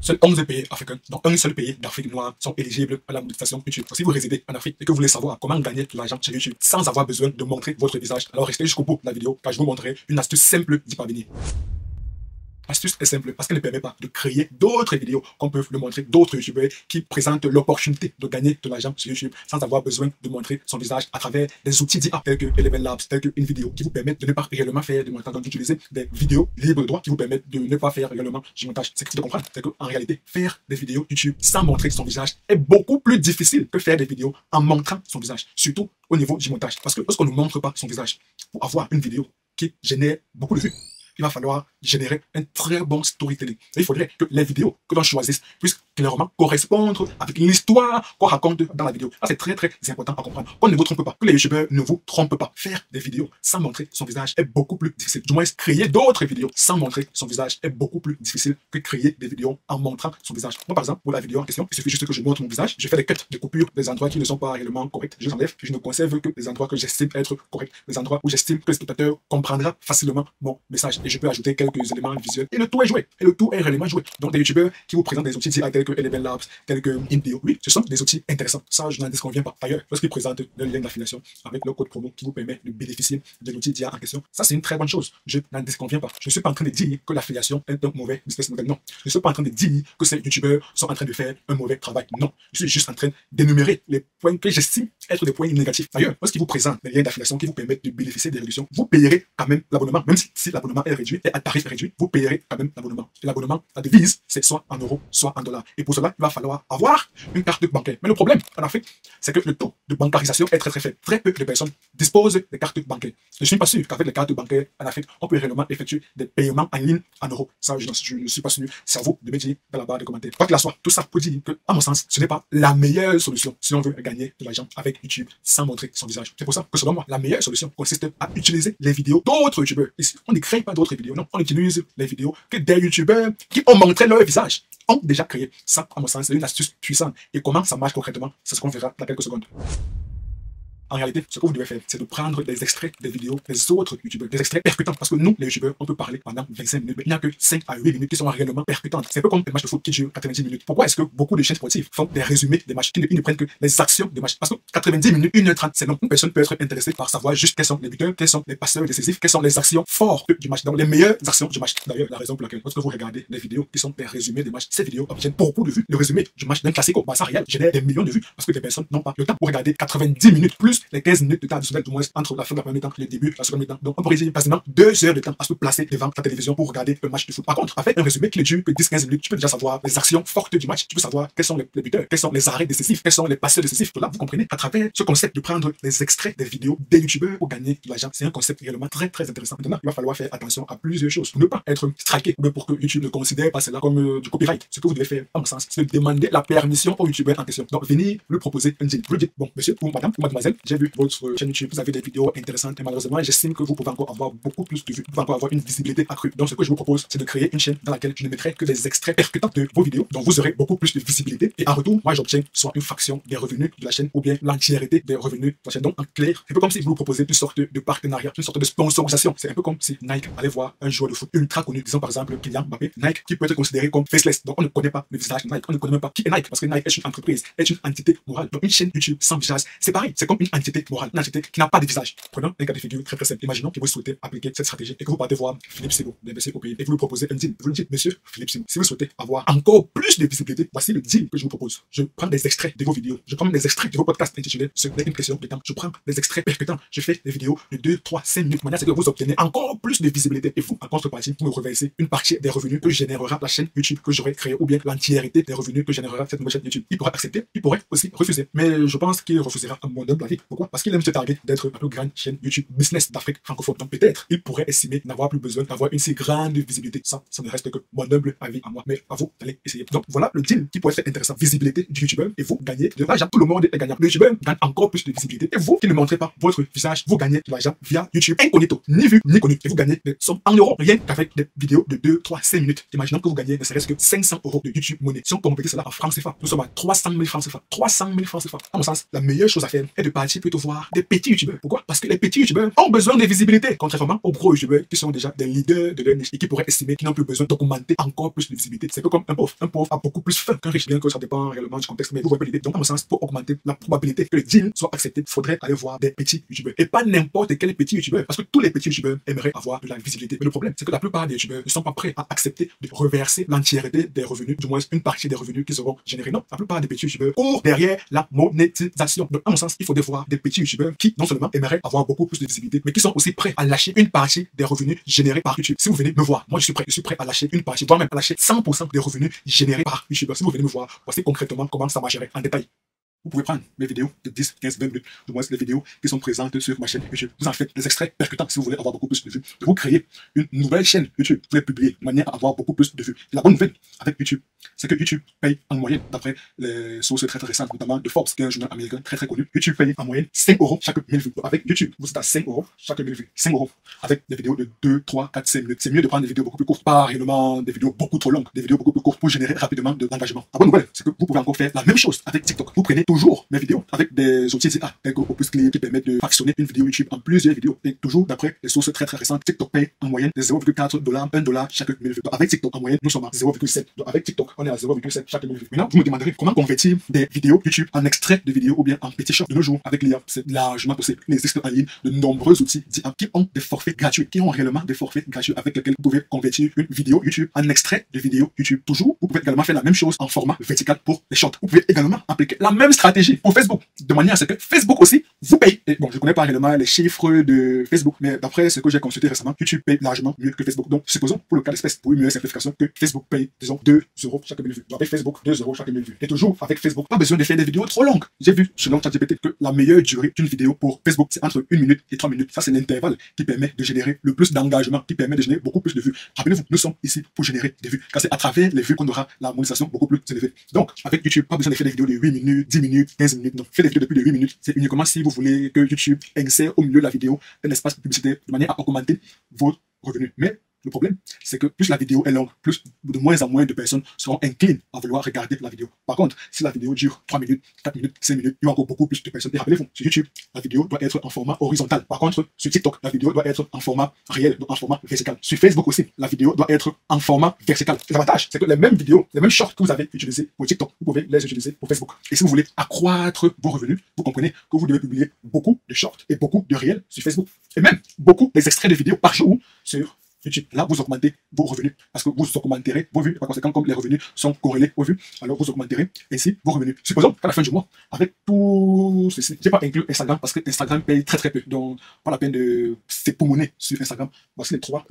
Seuls 11 pays africains, dont un seul pays d'Afrique noire, sont éligibles à la monétisation YouTube. Si vous résidez en Afrique et que vous voulez savoir comment gagner de l'argent sur YouTube sans avoir besoin de montrer votre visage, alors restez jusqu'au bout de la vidéo car je vous montrerai une astuce simple d'y parvenir. L'astuce est simple parce qu'elle ne permet pas de créer d'autres vidéos comme peuvent le montrer d'autres youtubeurs qui présentent l'opportunité de gagner de l'argent sur YouTube sans avoir besoin de montrer son visage à travers des outils d'IA tels que Eleven Labs, tels qu'une vidéo qui vous permettent de ne pas réellement faire de montage, donc d'utiliser des vidéos libres de droit qui vous permettent de ne pas faire réellement du montage. C'est que de comprendre, c'est qu'en réalité, faire des vidéos YouTube sans montrer son visage est beaucoup plus difficile que faire des vidéos en montrant son visage, surtout au niveau du montage. Parce que lorsqu'on ne montre pas son visage, pour avoir une vidéo qui génère beaucoup de vues, il va falloir générer un très bon storytelling. Et il faudrait que les vidéos que l'on choisisse puissent clairement correspondre avec l'histoire qu'on raconte dans la vidéo. Ça, c'est très important à comprendre. Qu'on ne vous trompe pas, que les youtubeurs ne vous trompent pas. Faire des vidéos sans montrer son visage est beaucoup plus difficile. Du moins, créer d'autres vidéos sans montrer son visage est beaucoup plus difficile que créer des vidéos en montrant son visage. Moi, par exemple, pour la vidéo en question, il suffit juste que je montre mon visage, je fais des cuts, des coupures, des endroits qui ne sont pas réellement corrects. Je les enlève, je ne conserve que les endroits que j'estime être corrects, les endroits où j'estime que le spectateur comprendra facilement mon message. Et je peux ajouter quelques éléments visuels. Et le tout est joué. Et le tout est réellement joué. Donc, des youtubeurs qui vous présentent des outils d'IA tels que Eleven Labs, tels que InVideo, oui, ce sont des outils intéressants. Ça, je n'en disconviens pas. D'ailleurs, lorsqu'ils présentent le lien d'affiliation avec le code promo qui vous permet de bénéficier de l'outil d'IA en question, ça, c'est une très bonne chose. Je n'en disconviens pas. Je ne suis pas en train de dire que l'affiliation est un mauvais business model. Non. Je ne suis pas en train de dire que ces youtubeurs sont en train de faire un mauvais travail. Non. Je suis juste en train d'énumérer les points que j'estime être des points négatifs. D'ailleurs, lorsqu'ils vous présentent des liens d'affiliation qui vous permettent de bénéficier des réductions, vous payerez quand même l'abonnement. Même si l'abonnement est réduit et à tarif réduit, vous payerez quand même l'abonnement. Et l'abonnement, la devise, c'est soit en euros, soit en dollars. Et pour cela, il va falloir avoir une carte bancaire. Mais le problème en Afrique, c'est que le taux de bancarisation est très faible. Très peu de personnes disposent des cartes bancaires. Je ne suis pas sûr qu'avec les cartes bancaires en Afrique, on peut réellement effectuer des paiements en ligne en euros. Ça, je ne suis pas sûr. C'est à vous de me dire dans la barre de commentaires. Quoi qu'il en soit, tout ça pour dire que, à mon sens, ce n'est pas la meilleure solution si on veut gagner de l'argent avec YouTube sans montrer son visage. C'est pour ça que selon moi, la meilleure solution consiste à utiliser les vidéos d'autres youtubeurs. Ici, on ne crée pas d'autres vidéos. Non, on utilise les vidéos que des youtubeurs qui ont montré leur visage ont déjà créé. Ça, à mon sens, c'est une astuce puissante. Et comment ça marche concrètement, c'est ce qu'on verra dans quelques secondes. En réalité, ce que vous devez faire, c'est de prendre des extraits des vidéos des autres youtubeurs, des extraits percutants. Parce que nous, les youtubeurs, on peut parler pendant 25 minutes, mais il n'y a que 5 à 8 minutes qui sont réellement percutantes. C'est un peu comme les matchs de foot qui durent 90 minutes. Pourquoi est-ce que beaucoup de chaînes sportives font des résumés des matchs, ils ne prennent que les actions des matchs? Parce que 90 minutes, 1h30, c'est long. Une personne peut être intéressée par savoir juste quels sont les buteurs, quels sont les passeurs décisifs, quelles sont les actions fortes du match, donc les meilleures actions du match. D'ailleurs, la raison pour laquelle, lorsque vous regardez des vidéos qui sont des résumés des matchs, ces vidéos obtiennent beaucoup de vues. Le résumé du match d'un classico, ça réel, génère des millions de vues parce que les personnes n'ont pas le temps pour regarder 90 minutes plus les 15 minutes de temps additionnel du moins entre la fin de la première mi-temps et le début de la seconde mi-temps. Donc, on pourrait dire quasiment 2 heures de temps à se placer devant ta télévision pour regarder le match de foot. Par contre, avec un résumé qui ne dure que 10-15 minutes, tu peux déjà savoir les actions fortes du match, tu peux savoir quels sont les buteurs, quels sont les arrêts décisifs, quels sont les passeurs décisifs. Là, vous comprenez, à travers ce concept de prendre les extraits des vidéos des youtubeurs pour gagner de l'argent, c'est un concept réellement très intéressant. Maintenant, il va falloir faire attention à plusieurs choses pour ne pas être striké ou pour que YouTube ne considère pas cela comme du copyright. Ce que vous devez faire, à mon sens, c'est de demander la permission au youtubeur en question. Donc, venir lui proposer un deal. Vous lui dites, bon, monsieur ou madame ou mademoiselle, j'ai vu votre chaîne YouTube, vous avez des vidéos intéressantes et malheureusement, j'estime que vous pouvez encore avoir beaucoup plus de vues, vous pouvez encore avoir une visibilité accrue. Donc, ce que je vous propose, c'est de créer une chaîne dans laquelle je ne mettrai que des extraits percutants de vos vidéos, donc vous aurez beaucoup plus de visibilité et en retour, moi, j'obtiens soit une fraction des revenus de la chaîne ou bien l'entièreté des revenus de la chaîne. Donc, en clair, c'est un peu comme si vous proposez une sorte de partenariat, une sorte de sponsorisation. C'est un peu comme si Nike allait voir un joueur de foot ultra connu, disons par exemple Kylian Mbappé, Nike qui peut être considéré comme faceless. Donc, on ne connaît pas le visage de Nike, on ne connaît même pas qui est Nike parce que Nike est une entreprise, est une entité morale. Donc, une chaîne YouTube sans visage, c'est pareil, c'est comme une entité morale, une entité qui n'a pas de visage. Prenons un cas de figure très simple. Imaginons que vous souhaitez appliquer cette stratégie et que vous partez voir Philippe Sego, d'MBC au pays, et vous lui proposez un deal. Vous lui dites, monsieur Philippe Sego, si vous souhaitez avoir encore plus de visibilité, voici le deal que je vous propose. Je prends des extraits de vos vidéos, je prends des extraits de vos podcasts intitulés Ce n'est qu'une question de temps. Je prends des extraits percutants, je fais des vidéos de 2, 3, 5 minutes. Manière, c'est que vous obtenez encore plus de visibilité. Et vous, en contrepartie, vous me reversez une partie des revenus que générera la chaîne YouTube que j'aurai créée ou bien l'entièreté des revenus que générera cette nouvelle chaîne YouTube. Il pourra accepter, il pourrait aussi refuser. Mais je pense qu'il refusera à mon humble avis. Pourquoi? Parce qu'il aime se targuer d'être la plus grande chaîne YouTube business d'Afrique francophone. Donc peut-être il pourrait estimer n'avoir plus besoin d'avoir une si grande visibilité. Ça ne reste que mon humble avis à moi. Mais à vous d'aller essayer. Donc voilà le deal qui pourrait être intéressant. Visibilité du YouTubeur et vous gagnez de l'argent. Tout le monde est gagnant. Le YouTubeur gagne encore plus de visibilité. Et vous qui ne montrez pas votre visage, vous gagnez de l'argent via YouTube incognito. Ni vu, ni connu. Et vous gagnez des sommes en euros. Rien qu'avec des vidéos de 2, 3, 5 minutes. Imaginons que vous gagnez ne serait-ce que 500 € de YouTube monnaie. Si on convertit cela en francs CFA, nous sommes à 300 000 francs CFA. 300 000 francs CFA. À mon sens, la meilleure chose à faire est de partir partir plutôt voir des petits youtubeurs. Pourquoi? Parce que les petits youtubeurs ont besoin de visibilité, contrairement aux gros youtubeurs qui sont déjà des leaders de leur niche et qui pourraient estimer qu'ils n'ont plus besoin d'augmenter encore plus de visibilité. C'est un peu comme un pauvre. Un pauvre a beaucoup plus faim qu'un riche, bien que ça dépend réellement du contexte, mais vous voyez pas l'idée. Donc, à mon sens, pour augmenter la probabilité que le deal soit accepté, il faudrait aller voir des petits youtubeurs. Et pas n'importe quel petit youtubeur, parce que tous les petits youtubeurs aimeraient avoir de la visibilité. Mais le problème, c'est que la plupart des youtubeurs ne sont pas prêts à accepter de reverser l'entièreté des revenus, du moins une partie des revenus qu'ils auront générés. Non, la plupart des petits youtubeurs courent derrière la monétisation. Donc, à mon sens, il faudrait voir des petits youtubeurs qui, non seulement aimeraient avoir beaucoup plus de visibilité, mais qui sont aussi prêts à lâcher une partie des revenus générés par YouTube. Si vous venez me voir, moi je suis prêt à lâcher une partie, voire même à lâcher 100% des revenus générés par YouTube. Si vous venez me voir, voici concrètement comment ça marcherait en détail. Vous pouvez prendre mes vidéos de 10, 15, 20 minutes, du moins les vidéos qui sont présentes sur ma chaîne YouTube. Vous en faites des extraits percutants si vous voulez avoir beaucoup plus de vues. Vous créez une nouvelle chaîne YouTube. Vous pouvez publier de manière à avoir beaucoup plus de vues. Et la bonne nouvelle avec YouTube, c'est que YouTube paye en moyenne, d'après les sources très récentes, notamment de Forbes, qui est un journal américain très connu, YouTube paye en moyenne 5 € chaque 1000 vues. Donc avec YouTube, vous êtes à 5 € chaque 1000 vues. 5 € avec des vidéos de 2, 3, 4, 5 minutes. C'est mieux de prendre des vidéos beaucoup plus courtes, pas réellement des vidéos beaucoup trop longues, des vidéos beaucoup plus courtes pour générer rapidement de l'engagement. La bonne nouvelle, c'est que vous pouvez encore faire la même chose avec TikTok. Vous prenez toujours mes vidéos avec des outils IA, tels que Opus Clear, qui permettent de fractionner une vidéo YouTube en plusieurs vidéos. Et toujours d'après les sources très récentes, TikTok paye en moyenne de 0,4 $, 1 $ chaque 1000 vues. Donc avec TikTok, en moyenne, nous sommes à 0,7. Donc avec TikTok, on est à 0,7 chaque 1000 vues. Maintenant, vous me demanderez comment convertir des vidéos YouTube en extrait de vidéos ou bien en petits shorts. De nos jours, avec l'IA, c'est largement possible. Il existe en ligne de nombreux outils d'IA qui ont des forfaits gratuits, qui ont réellement des forfaits gratuits avec lesquels vous pouvez convertir une vidéo YouTube en extrait de vidéo YouTube. Toujours, vous pouvez également faire la même chose en format vertical pour les shorts. Vous pouvez également appliquer la même stratégie pour Facebook, de manière à ce que Facebook aussi vous paye. Et bon, je connais pas réellement les chiffres de Facebook, mais d'après ce que j'ai consulté récemment, YouTube paye largement mieux que Facebook. Donc, supposons, pour le cas d'espèce, pour une meilleure simplification, que Facebook paye, disons, 2 € chaque 1000 vues. Donc, avec Facebook, 2 € chaque 1000 vues. Et toujours, avec Facebook, pas besoin de faire des vidéos trop longues. J'ai vu, selon ChatGPT, que la meilleure durée d'une vidéo pour Facebook, c'est entre 1 minute et 3 minutes. Ça, c'est l'intervalle qui permet de générer le plus d'engagement, qui permet de générer beaucoup plus de vues. Rappelez-vous, nous sommes ici pour générer des vues, car c'est à travers les vues qu'on aura la monétisation beaucoup plus élevée. Donc, avec YouTube, pas besoin de faire des vidéos de 8 minutes, 10 minutes, 15 minutes. Non, faites des vidéos de plus de 8 minutes. C'est uniquement si vous voulez que YouTube insère au milieu de la vidéo un espace publicitaire de manière à augmenter vos revenus. Mais le problème, c'est que plus la vidéo est longue, plus de moins en moins de personnes seront inclines à vouloir regarder la vidéo. Par contre, si la vidéo dure 3 minutes, 4 minutes, 5 minutes, il y a encore beaucoup plus de personnes. Et rappelez-vous, sur YouTube, la vidéo doit être en format horizontal. Par contre, sur TikTok, la vidéo doit être en format réel, donc en format vertical. Sur Facebook aussi, la vidéo doit être en format vertical. L'avantage, c'est que les mêmes vidéos, les mêmes shorts que vous avez utilisés pour TikTok, vous pouvez les utiliser pour Facebook. Et si vous voulez accroître vos revenus, vous comprenez que vous devez publier beaucoup de shorts et beaucoup de réels sur Facebook. Et même beaucoup d'extraits de vidéos par jour sur YouTube. Là, vous augmentez vos revenus parce que vous augmenterez vos vues. Par conséquent, comme les revenus sont corrélés aux vues, alors vous augmenterez ainsi vos revenus. Supposons qu'à la fin du mois, avec tout ceci, j'ai pas inclus Instagram parce que Instagram paye très peu. Donc, pas la peine de s'époumoner sur Instagram. Voici les trois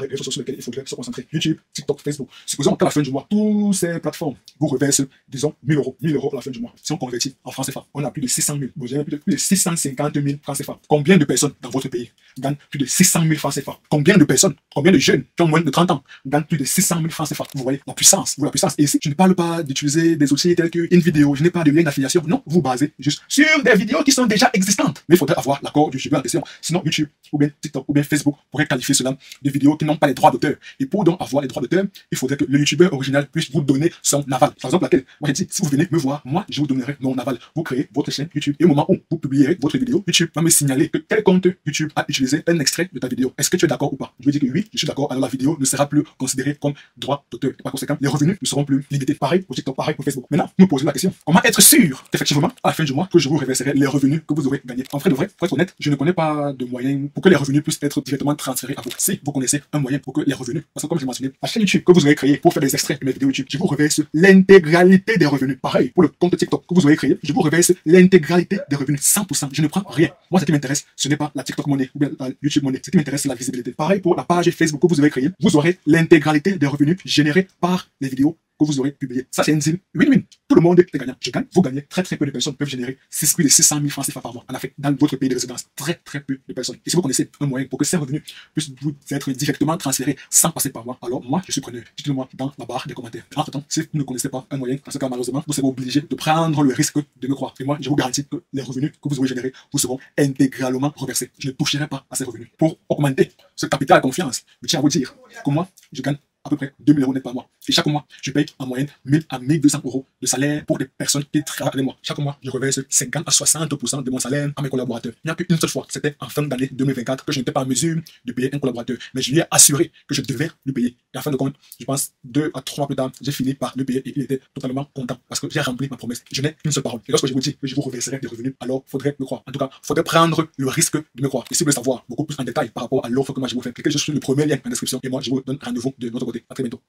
réseaux sociaux sur lesquels il faudrait se concentrer. YouTube, TikTok, Facebook. Supposons qu'à la fin du mois, toutes ces plateformes vous reversent, disons, 1 000 €. 1 000 € à la fin du mois. Si on convertit en francs CFA, on a plus de 600 000. Vous avez plus de 650 000 francs CFA. Combien de personnes dans votre pays gagnent plus de 600 000 francs CFA? Combien de personnes, combien de jeunes qui ont moins de 30 ans gagnent plus de 600 000 francs CFA? Vous voyez la puissance, la puissance. Et ici, je ne parle pas d'utiliser des outils tels qu'une vidéo, je n'ai pas de lien d'affiliation. Non, vous basez juste sur des vidéos qui sont déjà existantes. Mais il faudrait avoir l'accord du youtubeur en question. Sinon, YouTube ou bien TikTok ou bien Facebook pourrait qualifier cela de vidéos qui n'ont pas les droits d'auteur. Et pour donc avoir les droits d'auteur, il faudrait que le youtubeur original puisse vous donner son aval. Par exemple, laquelle, moi j'ai dit, si vous venez me voir, moi je vous donnerai mon aval. Vous créez votre chaîne YouTube et au moment où vous publierez votre vidéo, YouTube va me signaler que tel compte YouTube a utilisé un extrait de ta vidéo. Est-ce que tu es d'accord ou pas? Je lui dis que oui, je suis d'accord. Alors la vidéo ne sera plus considérée comme droit d'auteur. Par conséquent, les revenus ne seront plus limités. Pareil pour TikTok, pareil pour Facebook. Maintenant, nous posons la question, comment être sûr effectivement à la fin du mois que je vous reverserai les revenus que vous aurez gagnés? En vrai de vrai, pour être honnête, je ne connais pas de moyen pour que les revenus puissent être directement transférés à vous. Si vous connaissez un moyen pour que les revenus, parce que comme je l'ai mentionné, la chaîne YouTube que vous aurez créée pour faire des extraits de mes vidéos YouTube, je vous reverse l'intégralité des revenus. Pareil pour le compte TikTok que vous aurez créé, je vous reverse l'intégralité des revenus, 100%. Je ne prends rien. Moi, ce qui m'intéresse, ce n'est pas la TikTok monnaie ou bien la YouTube monnaie. Ce qui m'intéresse, c'est la visibilité. Pareil pour la page Facebook que vous aurez créée, vous aurez l'intégralité des revenus générés par les vidéos que vous aurez publiées. Ça, c'est une deal win-win. Tout le monde est gagnant. Je gagne, vous gagnez. Très peu de personnes peuvent générer plus de 600 000 francs CFA par mois en Afrique, dans votre pays de résidence. Très peu de personnes. Et si vous connaissez un moyen pour que ces revenus puissent vous être directement transférés sans passer par moi, alors moi, je suis preneur. Dites-le-moi dans la barre des commentaires. Entre-temps, si vous ne connaissez pas un moyen, dans ce cas, malheureusement, vous serez obligé de prendre le risque de me croire. Et moi, je vous garantis que les revenus que vous aurez générés vous seront intégralement reversés. Je ne toucherai pas à ces revenus. Pour augmenter ce capital à confiance, je tiens à vous dire que moi, je gagne à peu près 2000 € net par mois. Et chaque mois, je paye en moyenne 1000 à 1200 € de salaire pour des personnes qui travaillent avec moi. Chaque mois, je reverse 50 à 60% de mon salaire à mes collaborateurs. Il n'y a qu'une seule fois, c'était en fin d'année 2024, que je n'étais pas en mesure de payer un collaborateur. Mais je lui ai assuré que je devais lui payer. Et en fin de compte, je pense 2 à 3 mois plus tard, j'ai fini par lui payer et il était totalement content parce que j'ai rempli ma promesse. Je n'ai qu'une seule parole. Et lorsque je vous dis que je vous reverserai des revenus, alors faudrait me croire. En tout cas, faudrait prendre le risque de me croire. Et si vous voulez savoir beaucoup plus en détail par rapport à l'offre que moi je vous fais, cliquez juste sur le premier lien en description et moi je vous donne rendez-vous de notre côté. À très bientôt.